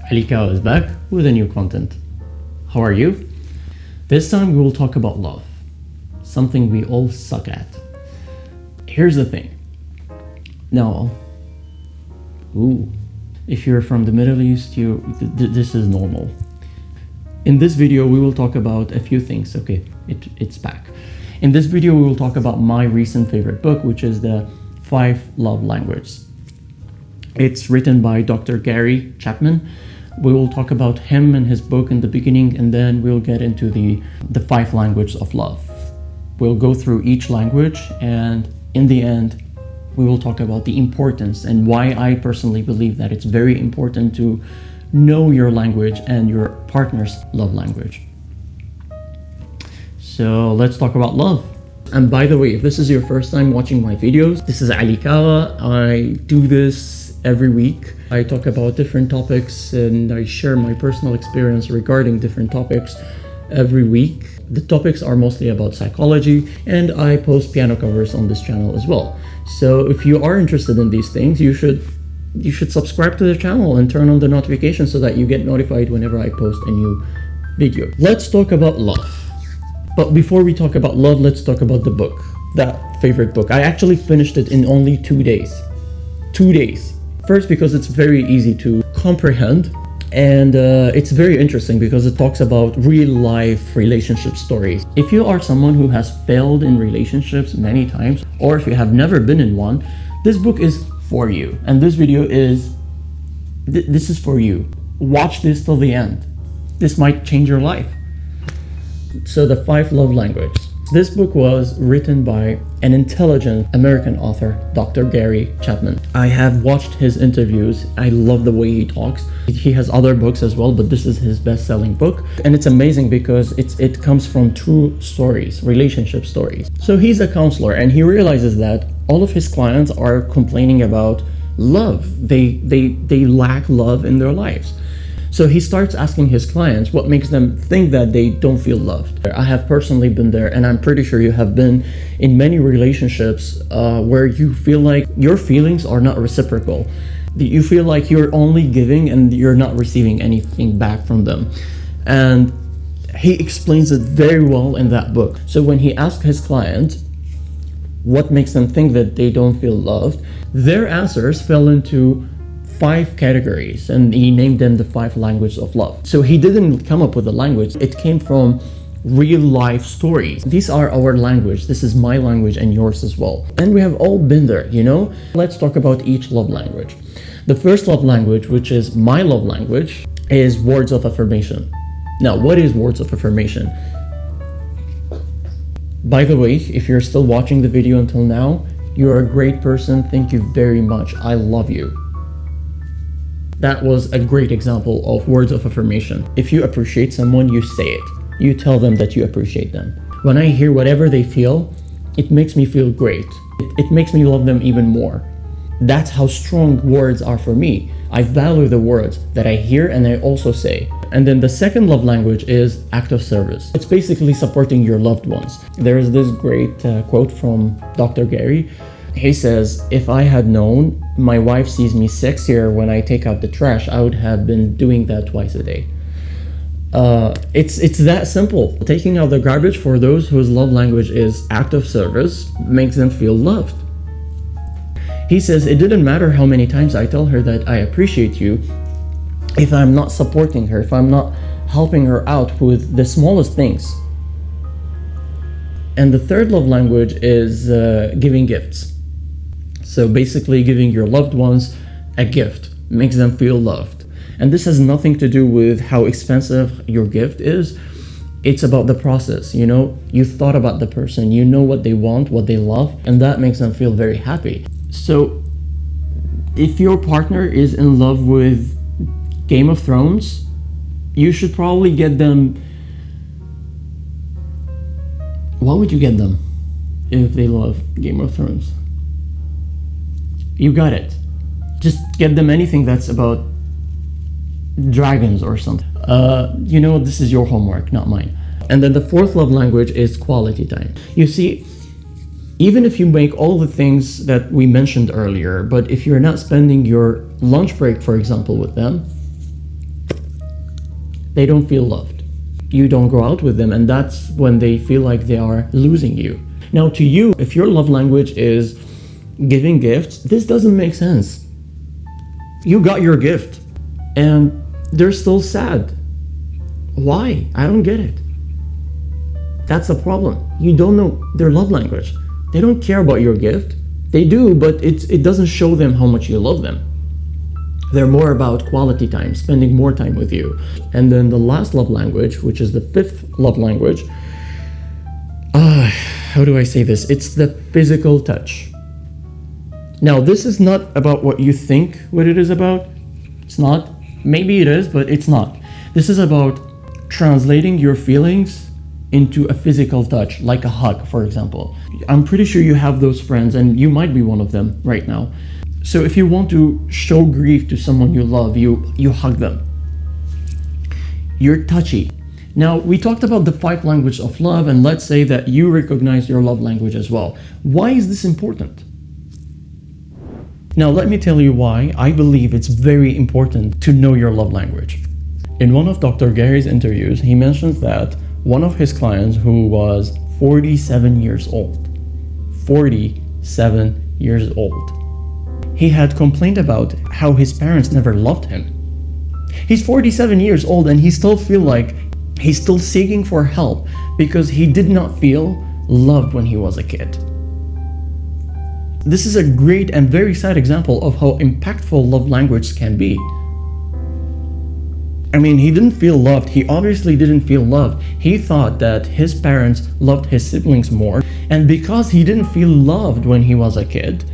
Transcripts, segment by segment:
Alika is back with a new content. How are you? This time we will talk about love, something we all suck at. Here's the thing. Now, if you're from the Middle East, this is normal. In this video, we will talk about a few things. Okay, it's back. In this video, we will talk about my recent favorite book, which is the 5 Love Languages. It's written by Dr. Gary Chapman. We will talk about him and his book in the beginning, and then we'll get into the 5 languages of love. We'll go through each language, and in the end, we will talk about the importance and why I personally believe that it's very important to know your language and your partner's love language. So let's talk about love. And by the way, if this is your first time watching my videos, this is Alika. I do this every week. I talk about different topics and I share my personal experience regarding different topics every week. The topics are mostly about psychology, and I post piano covers on this channel as well. So if you are interested in these things, you should subscribe to the channel and turn on the notifications so that you get notified whenever I post a new video. Let's talk about love. But before we talk about love, let's talk about the book, that favorite book. I actually finished it in only 2 days. 2 days. First, because it's very easy to comprehend, and it's very interesting because it talks about real life relationship stories. If you are someone who has failed in relationships many times, or if you have never been in one, this book is for you. And this video is, this is for you. Watch this till the end. This might change your life. So the 5 love languages. This book was written by an intelligent American author, Dr. Gary Chapman. I have watched his interviews. I love the way he talks. He has other books as well, but this is his best-selling book. And it's amazing because it comes from true stories, relationship stories. So he's a counselor and he realizes that all of his clients are complaining about love. They lack love in their lives. So he starts asking his clients what makes them think that they don't feel loved. I have personally been there, and I'm pretty sure you have been in many relationships where you feel like your feelings are not reciprocal. You feel like you're only giving and you're not receiving anything back from them. And he explains it very well in that book. So when he asked his client what makes them think that they don't feel loved, their answers fell into 5 categories, and he named them the 5 languages of love. So he didn't come up with a language, it came from real life stories. These are our language, this is my language and yours as well. And we have all been there, you know? Let's talk about each love language. The first love language, which is my love language, is words of affirmation. Now, what is words of affirmation? By the way, if you're still watching the video until now, you're a great person, thank you very much, I love you. That was a great example of words of affirmation. If you appreciate someone, you say it. You tell them that you appreciate them. When I hear whatever they feel, it makes me feel great. It makes me love them even more. That's how strong words are for me. I value the words that I hear and I also say. And then the second love language is act of service. It's basically supporting your loved ones. There is this great quote from Dr. Gary. He says, if I had known my wife sees me sexier when I take out the trash, I would have been doing that twice a day. It's that simple. Taking out the garbage for those whose love language is act of service makes them feel loved. He says, it didn't matter how many times I tell her that I appreciate you, if I'm not supporting her, if I'm not helping her out with the smallest things. And the third love language is giving gifts. So basically giving your loved ones a gift makes them feel loved. And this has nothing to do with how expensive your gift is. It's about the process, you know? You thought about the person, you know what they want, what they love, and that makes them feel very happy. So if your partner is in love with Game of Thrones, you should probably get them... What would you get them if they love Game of Thrones? You got it. Just get them anything that's about dragons or something. You know, this is your homework, not mine. And then the 4th love language is quality time. You see, even if you make all the things that we mentioned earlier, but if you're not spending your lunch break, for example, with them, they don't feel loved. You don't go out with them, and that's when they feel like they are losing you. Now, to you, if your love language is giving gifts, this doesn't make sense. You got your gift, and they're still sad. Why? I don't get it. That's the problem. You don't know their love language. They don't care about your gift. They do, but it doesn't show them how much you love them. They're more about quality time, spending more time with you. And then the last love language, which is the fifth love language, how do I say this? It's the physical touch. Now, this is not about what you think what it is about. It's not. Maybe it is, but it's not. This is about translating your feelings into a physical touch, like a hug, for example. I'm pretty sure you have those friends, and you might be one of them right now. So if you want to show grief to someone you love, you hug them. You're touchy. Now, we talked about the 5 languages of love, and let's say that you recognize your love language as well. Why is this important? Now, let me tell you why I believe it's very important to know your love language. In one of Dr. Gary's interviews, he mentions that one of his clients who was 47 years old, 47 years old, he had complained about how his parents never loved him. He's 47 years old and he still feels like he's still seeking for help because he did not feel loved when he was a kid. This is a great and very sad example of how impactful love language can be. I mean, he didn't feel loved. He obviously didn't feel loved. He thought that his parents loved his siblings more. And because he didn't feel loved when he was a kid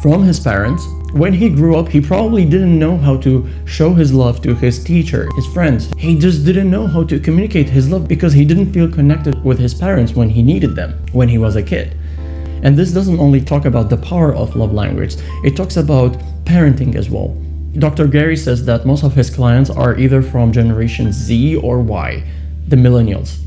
from his parents, when he grew up, he probably didn't know how to show his love to his teacher, his friends. He just didn't know how to communicate his love because he didn't feel connected with his parents when he needed them, when he was a kid. And this doesn't only talk about the power of love language, it talks about parenting as well. Dr. Gary says that most of his clients are either from Generation Z or Y, the millennials.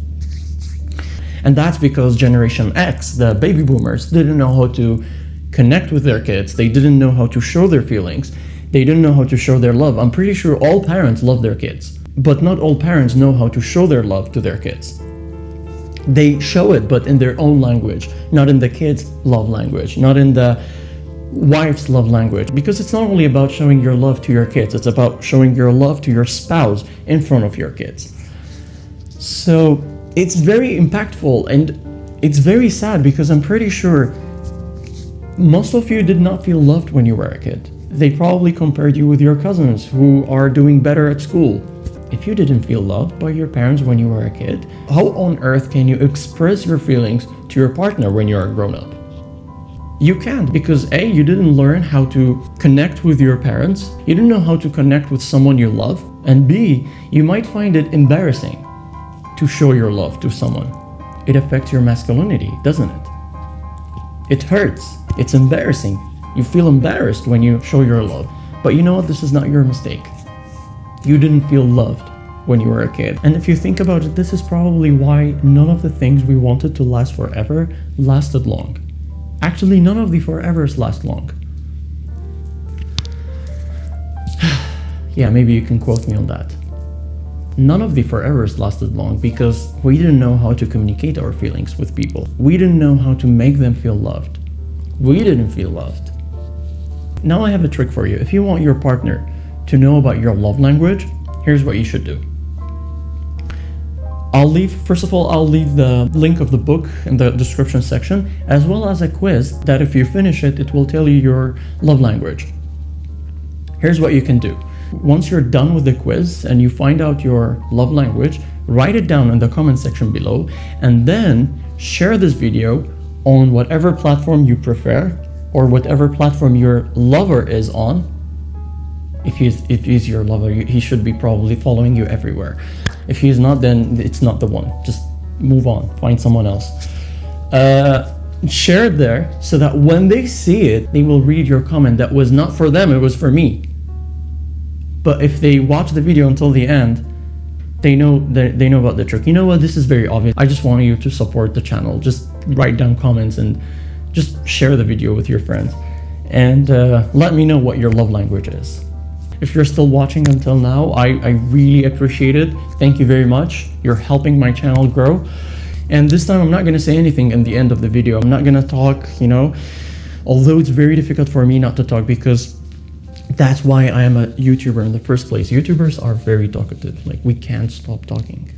And that's because Generation X, the baby boomers, didn't know how to connect with their kids. They didn't know how to show their feelings. They didn't know how to show their love. I'm pretty sure all parents love their kids, but not all parents know how to show their love to their kids. They show it, but in their own language, not in the kids' love language, not in the wife's love language, because it's not only about showing your love to your kids, it's about showing your love to your spouse in front of your kids. So it's very impactful, and it's very sad because I'm pretty sure most of you did not feel loved when you were a kid. They probably compared you with your cousins who are doing better at school. If you didn't feel loved by your parents when you were a kid, how on earth can you express your feelings to your partner when you're a grown-up? You can't, because A, you didn't learn how to connect with your parents, you didn't know how to connect with someone you love, and B, you might find it embarrassing to show your love to someone. It affects your masculinity, doesn't it? It hurts, it's embarrassing. You feel embarrassed when you show your love. But you know what, this is not your mistake. You didn't feel loved when you were a kid. And if you think about it, this is probably why none of the things we wanted to last forever lasted long. Actually, none of the forevers last long. Yeah, maybe you can quote me on that. None of the forevers lasted long because we didn't know how to communicate our feelings with people. We didn't know how to make them feel loved. We didn't feel loved. Now I have a trick for you. If you want your partner to know about your love language, here's what you should do. First of all, I'll leave the link of the book in the description section, as well as a quiz that if you finish it, it will tell you your love language. Here's what you can do. Once you're done with the quiz and you find out your love language, write it down in the comment section below, and then share this video on whatever platform you prefer or whatever platform your lover is on. If he's your lover, he should be probably following you everywhere. If he's not, then it's not the one. Just move on, find someone else. Share it there so that when they see it, they will read your comment that was not for them, it was for me. But if they watch the video until the end, they know about the trick. You know what, this is very obvious. I just want you to support the channel. Just write down comments and just share the video with your friends. And let me know what your love language is. If you're still watching until now, I really appreciate it. Thank you very much. You're helping my channel grow. And this time I'm not gonna say anything in the end of the video. I'm not gonna talk, although it's very difficult for me not to talk, because that's why I am a YouTuber in the first place. YouTubers are very talkative. Like, we can't stop talking.